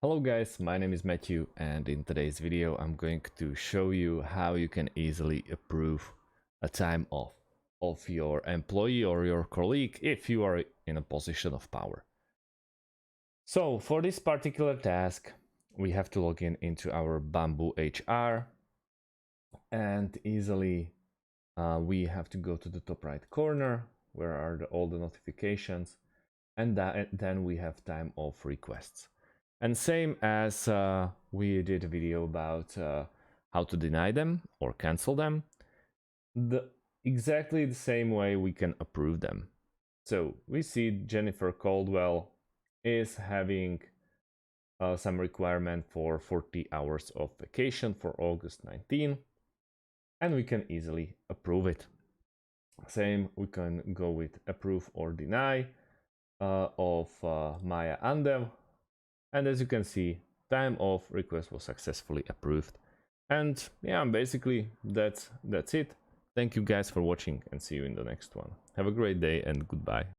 Hello guys, my name is Matthew, and in today's video I'm going to show you how you can easily approve a time off of your employee or your colleague if you are in a position of power. So for this particular task we have to log in into our BambooHR, and easily we have to go to the top right corner where are all the notifications, and then we have time off requests. And same as we did a video about how to deny them or cancel them, exactly the same way we can approve them. So we see Jennifer Caldwell is having some requirement for 40 hours of vacation for August 19, and we can easily approve it. Same, we can go with approve or deny of Maya Andev. And as you can see, time off request was successfully approved. And yeah, basically that's it. Thank you guys for watching, and see you in the next one. Have a great day and goodbye.